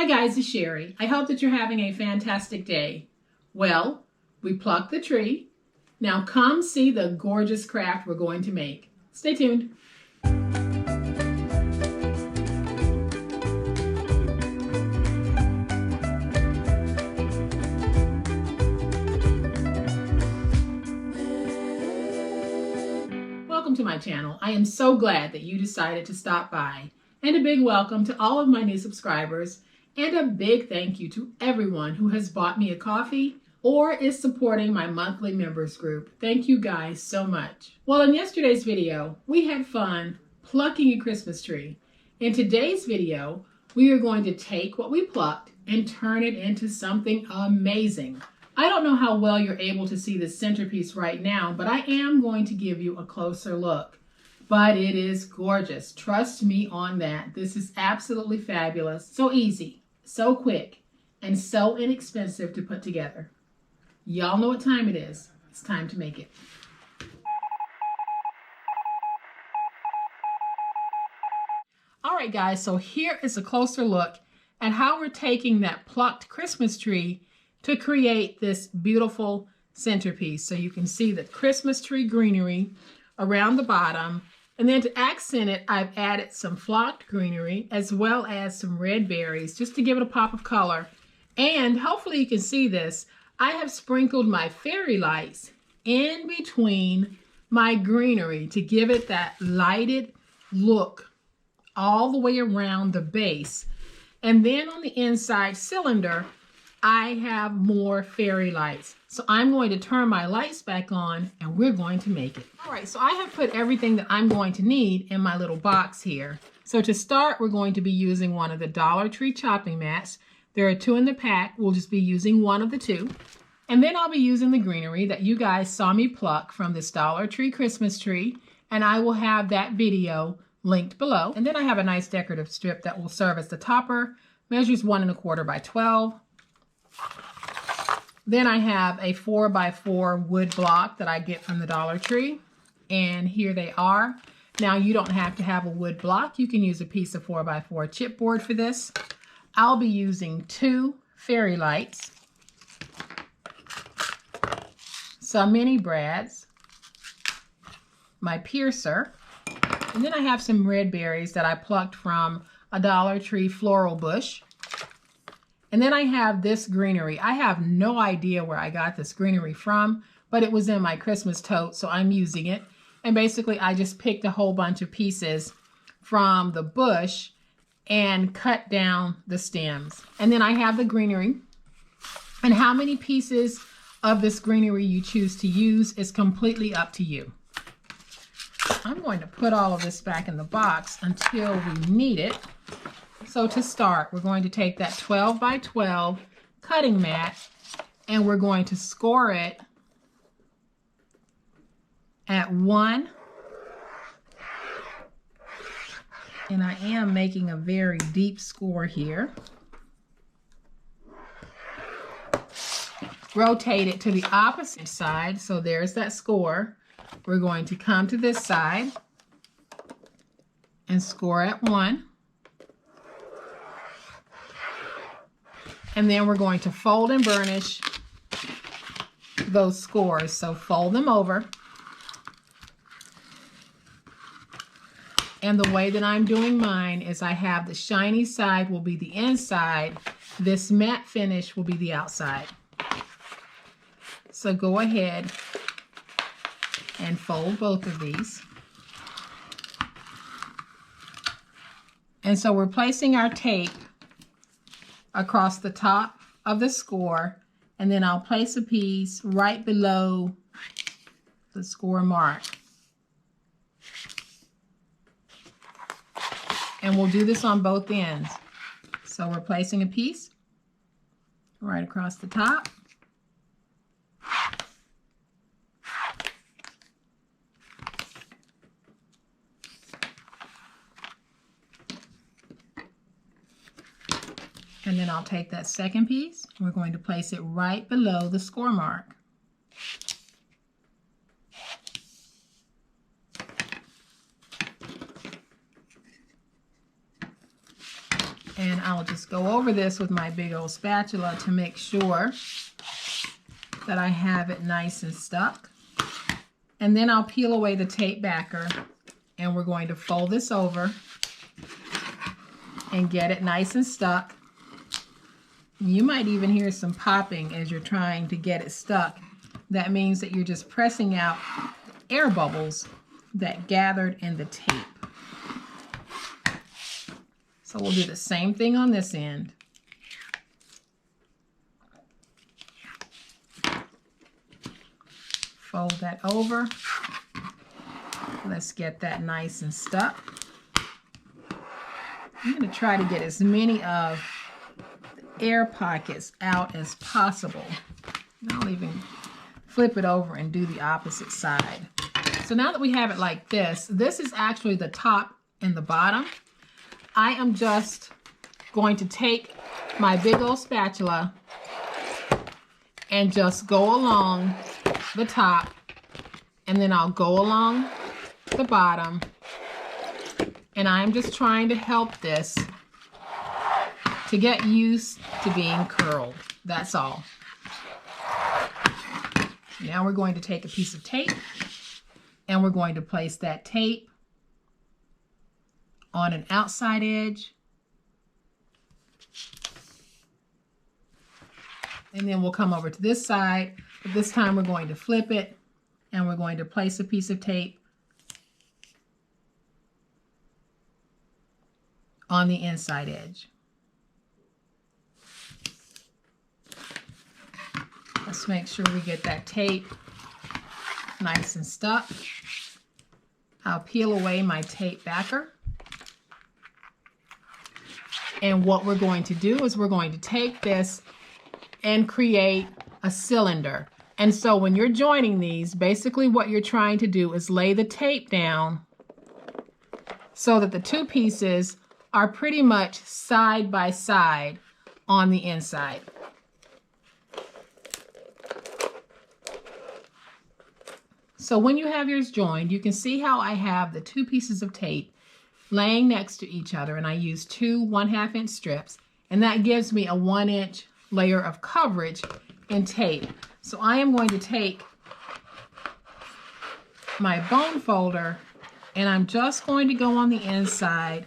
Hi guys, it's Sherry. I hope that you're having a fantastic day. Well, we plucked the tree. Now come see the gorgeous craft we're going to make. Stay tuned. Welcome to my channel. I am so glad that you decided to stop by. And a big welcome to all of my new subscribers. And a big thank you to everyone who has bought me a coffee or is supporting my monthly members group. Thank you guys so much. Well, in yesterday's video, we had fun plucking a Christmas tree. In today's video, we are going to take what we plucked and turn it into something amazing. I don't know how well you're able to see the centerpiece right now, but I am going to give you a closer look. But it is gorgeous. Trust me on that. This is absolutely fabulous. So easy, so quick, and so inexpensive to put together. Y'all know what time it is. It's time to make it. All right, guys, so here is a closer look at how we're taking that plucked Christmas tree to create this beautiful centerpiece. So you can see the Christmas tree greenery around the bottom. And then to accent it, I've added some flocked greenery as well as some red berries just to give it a pop of color. And hopefully you can see this. I have sprinkled my fairy lights in between my greenery to give it that lighted look all the way around the base. And then on the inside cylinder, I have more fairy lights. So I'm going to turn my lights back on and we're going to make it. All right, so I have put everything that I'm going to need in my little box here. So to start, we're going to be using one of the Dollar Tree chopping mats. There are 2 in the pack. We'll just be using one of the 2. And then I'll be using the greenery that you guys saw me pluck from this Dollar Tree Christmas tree. And I will have that video linked below. And then I have a nice decorative strip that will serve as the topper. Measures 1 1/4 by 12. Then I have a 4x4 wood block that I get from the Dollar Tree. And here they are. Now you don't have to have a wood block. You can use a piece of 4x4 chipboard for this. I'll be using 2 fairy lights, some mini brads, my piercer, and then I have some red berries that I plucked from a Dollar Tree floral bush. And then I have this greenery. I have no idea where I got this greenery from, but it was in my Christmas tote, so I'm using it. And basically, I just picked a whole bunch of pieces from the bush and cut down the stems. And then I have the greenery. And how many pieces of this greenery you choose to use is completely up to you. I'm going to put all of this back in the box until we need it. So to start, we're going to take that 12 by 12 cutting mat and we're going to score it at 1. And I am making a very deep score here. Rotate it to the opposite side. So there's that score. We're going to come to this side and score at 1. And then we're going to fold and burnish those scores. So fold them over. And the way that I'm doing mine is I have the shiny side will be the inside. This matte finish will be the outside. So go ahead and fold both of these. And so we're placing our tape across the top of the score, and then I'll place a piece right below the score mark. And we'll do this on both ends. So we're placing a piece right across the top. And then I'll take that second piece. We're going to place it right below the score mark. And I'll just go over this with my big old spatula to make sure that I have it nice and stuck. And then I'll peel away the tape backer, and we're going to fold this over and get it nice and stuck. You might even hear some popping as you're trying to get it stuck. That means that you're just pressing out air bubbles that gathered in the tape. So we'll do the same thing on this end. Fold that over. Let's get that nice and stuck. I'm going to try to get as many of the air pockets out as possible. I'll even flip it over and do the opposite side. So now that we have it like this, this is actually the top and the bottom. I am just going to take my big old spatula and just go along the top, and then I'll go along the bottom, and I'm just trying to help this to get used to being curled. That's all. Now we're going to take a piece of tape, and we're going to place that tape on an outside edge, and then we'll come over to this side, but this time we're going to flip it, and we're going to place a piece of tape on the inside edge. Let's make sure we get that tape nice and stuck. I'll peel away my tape backer. And what we're going to do is we're going to take this and create a cylinder. And so when you're joining these, basically what you're trying to do is lay the tape down so that the two pieces are pretty much side by side on the inside. So when you have yours joined, you can see how I have the two pieces of tape laying next to each other, and I use two 1/2 inch strips, and that gives me a 1 inch layer of coverage in tape. So I am going to take my bone folder, and I'm just going to go on the inside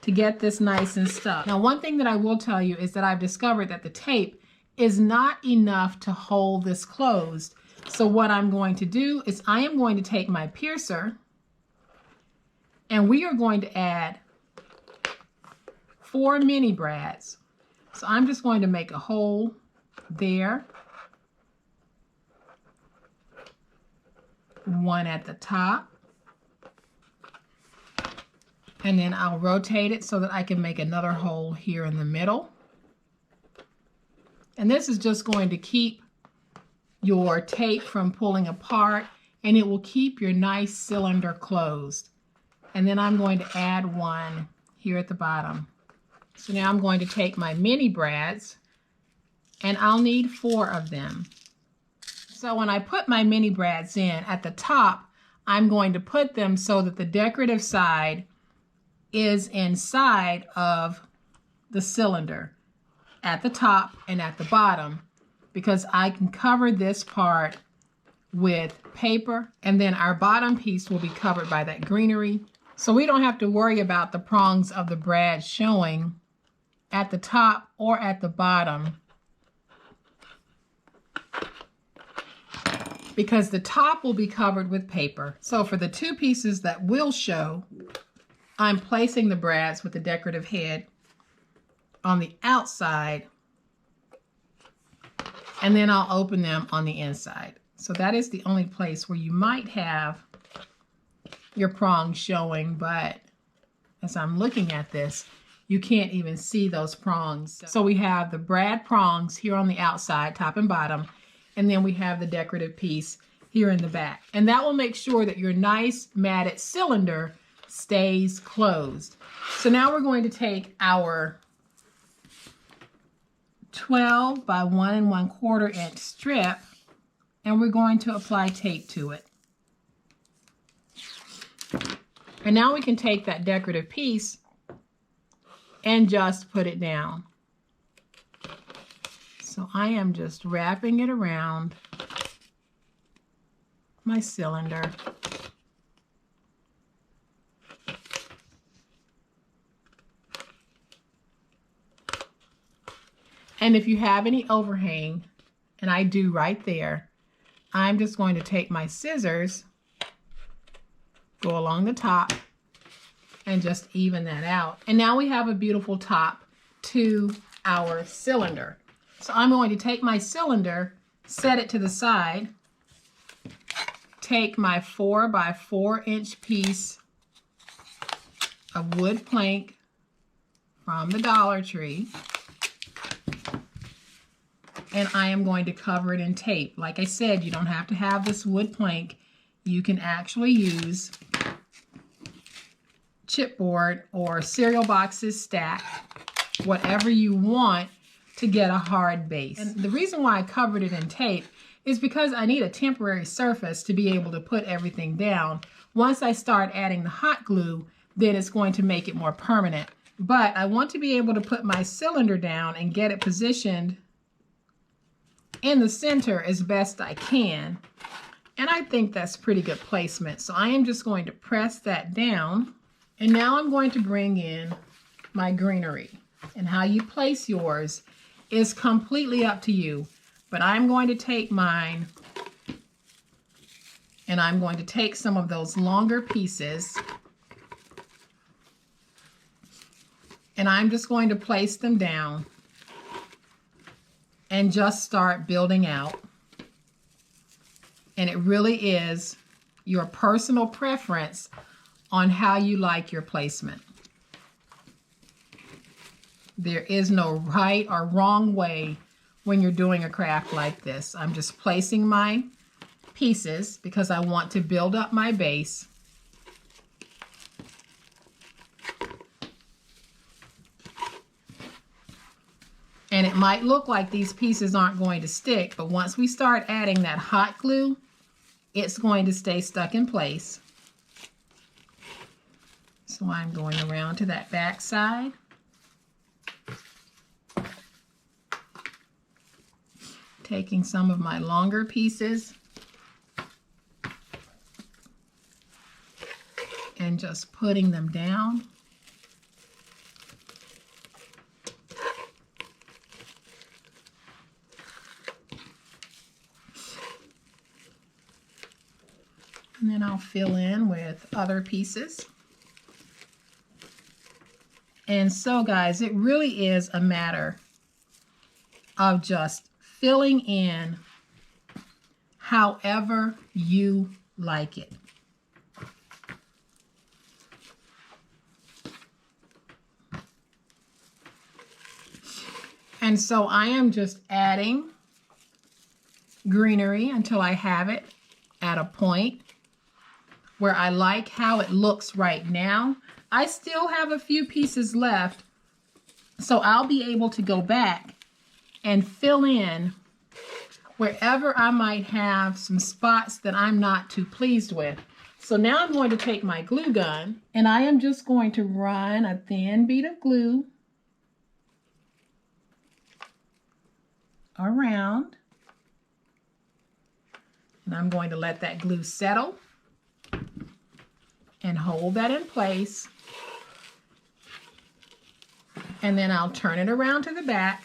to get this nice and stuck. Now, one thing that I will tell you is that I've discovered that the tape is not enough to hold this closed. So what I'm going to do is I am going to take my piercer, and we are going to add 4 mini brads. So I'm just going to make a hole there, one at the top, and then I'll rotate it so that I can make another hole here in the middle. And this is just going to keep your tape from pulling apart, and it will keep your nice cylinder closed. And then I'm going to add one here at the bottom. So now I'm going to take my mini brads, and I'll need 4 of them. So when I put my mini brads in at the top, I'm going to put them so that the decorative side is inside of the cylinder at the top and at the bottom, because I can cover this part with paper, and then our bottom piece will be covered by that greenery. So we don't have to worry about the prongs of the brad showing at the top or at the bottom, because the top will be covered with paper. So for the 2 pieces that will show, I'm placing the brads with the decorative head on the outside, and then I'll open them on the inside. So that is the only place where you might have your prongs showing, but as I'm looking at this, you can't even see those prongs. So we have the brad prongs here on the outside, top and bottom, and then we have the decorative piece here in the back. And that will make sure that your nice matted cylinder stays closed. So now we're going to take our 12 by 1 1/4 inch strip, and we're going to apply tape to it. And now we can take that decorative piece and just put it down. So I am just wrapping it around my cylinder. And if you have any overhang, and I do right there, I'm just going to take my scissors, go along the top, and just even that out. And now we have a beautiful top to our cylinder. So I'm going to take my cylinder, set it to the side, take my 4 by 4 inch piece of wood plank from the Dollar Tree, and I am going to cover it in tape. Like I said, you don't have to have this wood plank. You can actually use chipboard or cereal boxes stacked, whatever you want to get a hard base. And the reason why I covered it in tape is because I need a temporary surface to be able to put everything down. Once I start adding the hot glue, then it's going to make it more permanent. But I want to be able to put my cylinder down and get it positioned in the center as best I can. And I think that's pretty good placement. So I am just going to press that down. And now I'm going to bring in my greenery. And how you place yours is completely up to you. But I'm going to take mine and I'm going to take some of those longer pieces and I'm just going to place them down and just start building out. And it really is your personal preference on how you like your placement. There is no right or wrong way when you're doing a craft like this. I'm just placing my pieces because I want to build up my base. And it might look like these pieces aren't going to stick, but once we start adding that hot glue, it's going to stay stuck in place. So I'm going around to that back side. Taking some of my longer pieces and just putting them down. And then I'll fill in with other pieces. And so guys, it really is a matter of just filling in however you like it. And so I am just adding greenery until I have it at a point where I like how it looks right now. I still have a few pieces left, so I'll be able to go back and fill in wherever I might have some spots that I'm not too pleased with. So now I'm going to take my glue gun and I am just going to run a thin bead of glue around. And I'm going to let that glue settle and hold that in place. And then I'll turn it around to the back.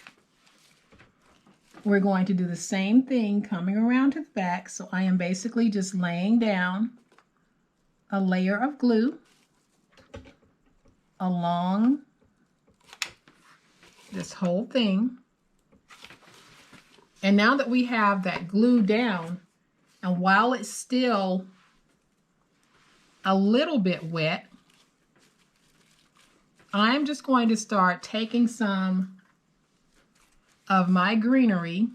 We're going to do the same thing coming around to the back. So I am basically just laying down a layer of glue along this whole thing. And now that we have that glue down, and while it's still a little bit wet, I'm just going to start taking some of my greenery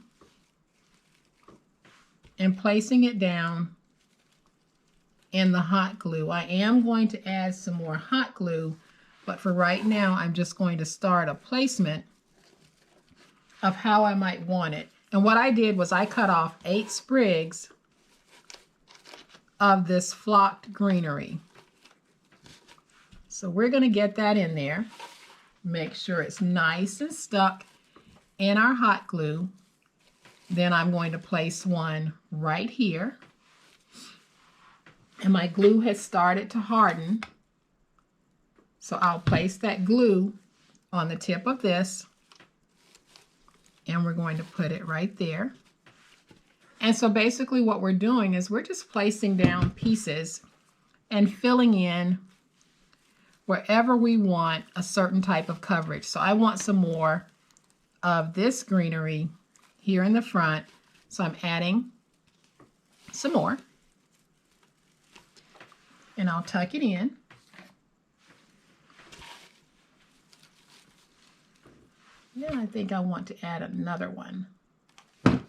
and placing it down in the hot glue. I am going to add some more hot glue, but for right now, I'm just going to start a placement of how I might want it. And what I did was I cut off 8 sprigs of this flocked greenery. So we're going to get that in there. Make sure it's nice and stuck in our hot glue. Then I'm going to place one right here. And my glue has started to harden. So I'll place that glue on the tip of this. And we're going to put it right there. And so basically what we're doing is we're just placing down pieces and filling in wherever we want a certain type of coverage. So I want some more of this greenery here in the front. So I'm adding some more. And I'll tuck it in. Then I think I want to add another one. So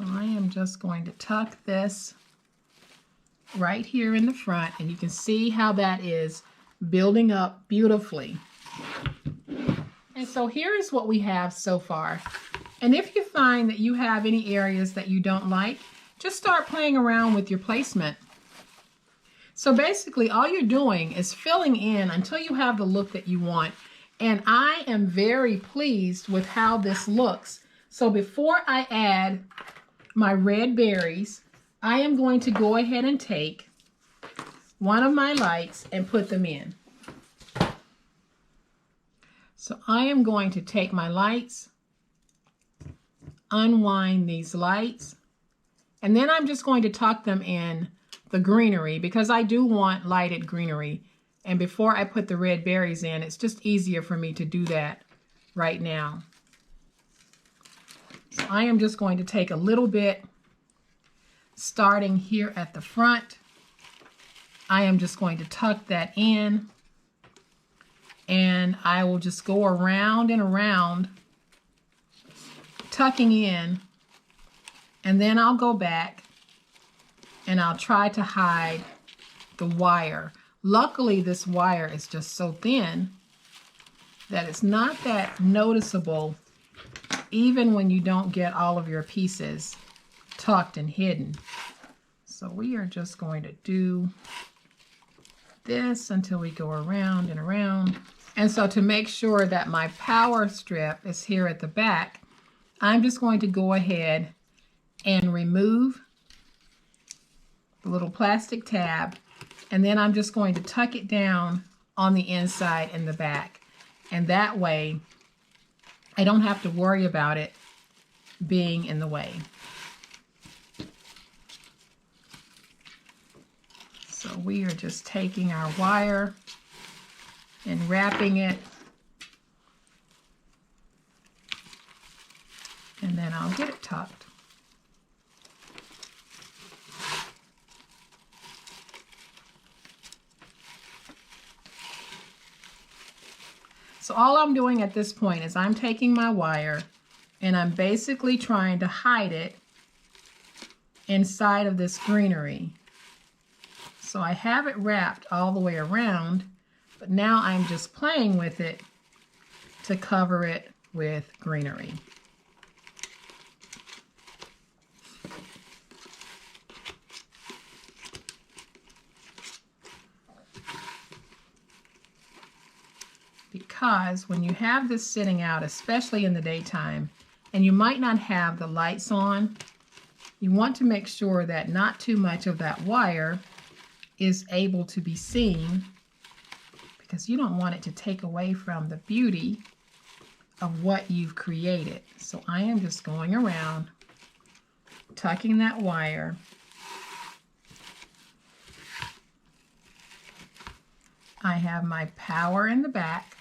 I am just going to tuck this right here in the front, and you can see how that is building up beautifully. And so here is what we have so far. And if you find that you have any areas that you don't like, just start playing around with your placement. So basically all you're doing is filling in until you have the look that you want. And I am very pleased with how this looks. So before I add my red berries, I am going to go ahead and take one of my lights and put them in. So I am going to take my lights, unwind these lights, and then I'm just going to tuck them in the greenery because I do want lighted greenery. And before I put the red berries in, it's just easier for me to do that right now. So I am just going to take a little bit starting here at the front. I am just going to tuck that in, and I will just go around and around, tucking in, and then I'll go back and I'll try to hide the wire. Luckily, this wire is just so thin that it's not that noticeable even when you don't get all of your pieces tucked and hidden. So we are just going to do this until we go around and around. And so to make sure that my power strip is here at the back, I'm just going to go ahead and remove the little plastic tab, and then I'm just going to tuck it down on the inside and the back. And that way, I don't have to worry about it being in the way. So we are just taking our wire and wrapping it. And then I'll get it tucked. So all I'm doing at this point is I'm taking my wire and I'm basically trying to hide it inside of this greenery. So I have it wrapped all the way around, but now I'm just playing with it to cover it with greenery. Because when you have this sitting out, especially in the daytime, and you might not have the lights on, you want to make sure that not too much of that wire is able to be seen, because you don't want it to take away from the beauty of what you've created. So I am just going around, tucking that wire. I have my power in the back.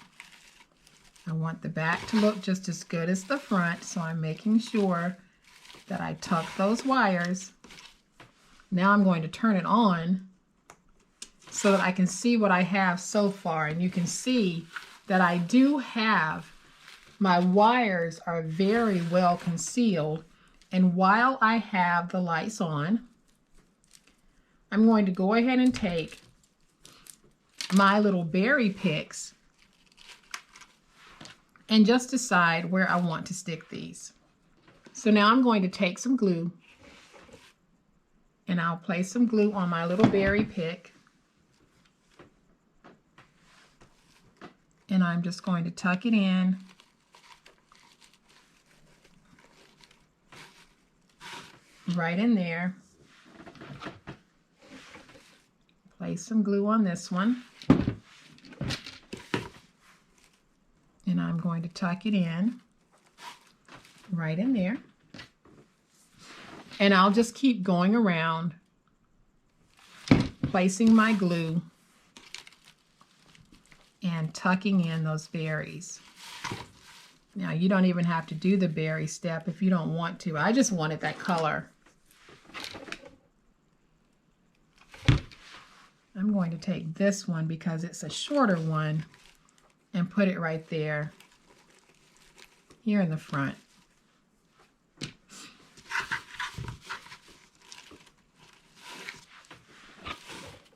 I want the back to look just as good as the front, so I'm making sure that I tuck those wires. Now I'm going to turn it on so that I can see what I have so far. And you can see that I do have, my wires are very well concealed. And while I have the lights on, I'm going to go ahead and take my little berry picks and just decide where I want to stick these. So now I'm going to take some glue and I'll place some glue on my little berry pick. And I'm just going to tuck it in right in there. Place some glue on this one. And I'm going to tuck it in right in there. And I'll just keep going around, placing my glue and tucking in those berries. Now, you don't even have to do the berry step if you don't want to. I just wanted that color. I'm going to take this one because it's a shorter one and put it right there, here in the front.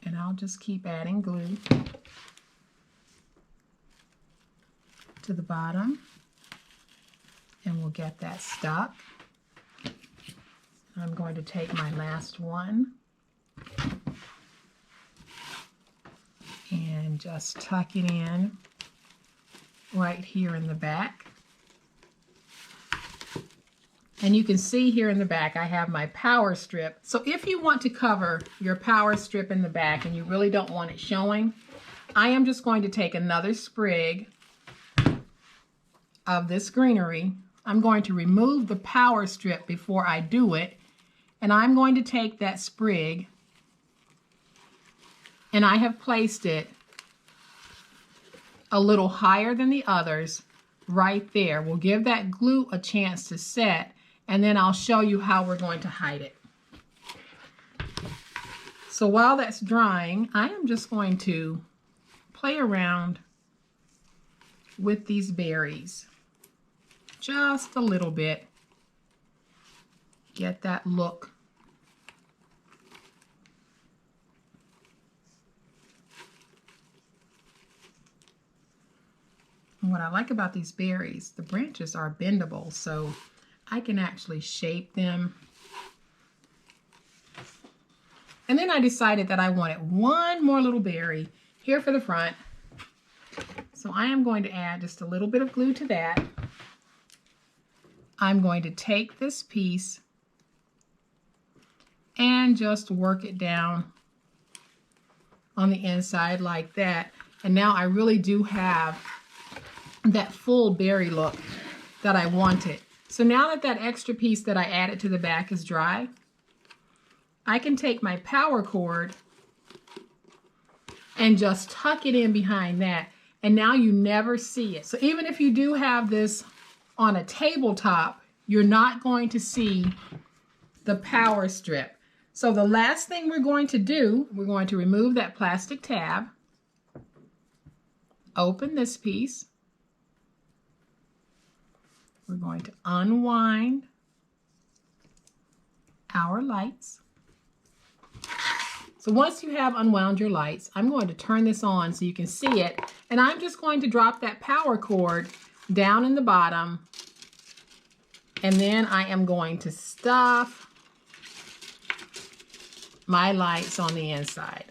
And I'll just keep adding glue to the bottom, and we'll get that stuck. I'm going to take my last one and just tuck it in right here in the back. And you can see here in the back I have my power strip. So if you want to cover your power strip in the back and you really don't want it showing, I am just going to take another sprig of this greenery. I'm going to remove the power strip before I do it, and I'm going to take that sprig and I have placed it a little higher than the others right there. We'll give that glue a chance to set, and then I'll show you how we're going to hide it. So while that's drying, I am just going to play around with these berries just a little bit. Get that look. And what I like about these berries, the branches are bendable, so I can actually shape them. And then I decided that I wanted one more little berry here for the front. So I am going to add just a little bit of glue to that. I'm going to take this piece and just work it down on the inside like that. And now I really do have that full berry look that I wanted. So now that that extra piece that I added to the back is dry, I can take my power cord and just tuck it in behind that, and now you never see it. So even if you do have this on a tabletop, you're not going to see the power strip. So the last thing we're going to do, we're going to remove that plastic tab, open this piece. We're going to unwind our lights. So once you have unwound your lights, I'm going to turn this on so you can see it. And I'm just going to drop that power cord down in the bottom. And then I am going to stuff my lights on the inside.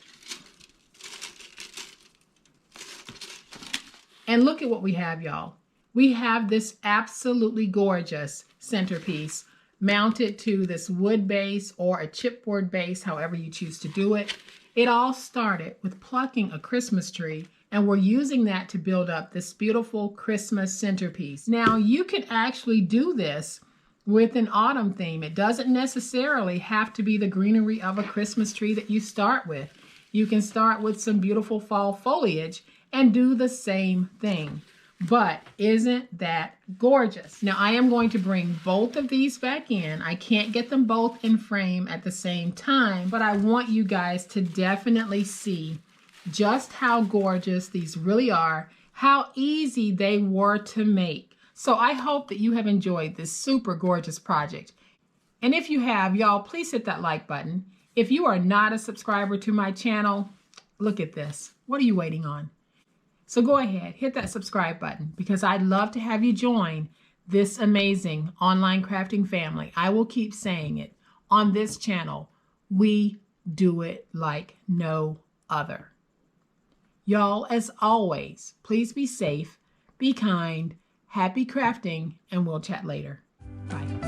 And look at what we have, y'all. We have this absolutely gorgeous centerpiece mounted to this wood base or a chipboard base, however you choose to do it. It all started with plucking a Christmas tree, and we're using that to build up this beautiful Christmas centerpiece. Now, you can actually do this with an autumn theme. It doesn't necessarily have to be the greenery of a Christmas tree that you start with. You can start with some beautiful fall foliage and do the same thing. But isn't that gorgeous? Now I am going to bring both of these back in. I can't get them both in frame at the same time, but I want you guys to definitely see just how gorgeous these really are, how easy they were to make. So I hope that you have enjoyed this super gorgeous project. And if you have, y'all, please hit that like button. If you are not a subscriber to my channel, look at this. What are you waiting on? So go ahead, hit that subscribe button, because I'd love to have you join this amazing online crafting family. I will keep saying it. On this channel, we do it like no other. Y'all, as always, please be safe, be kind, happy crafting, and we'll chat later. Bye.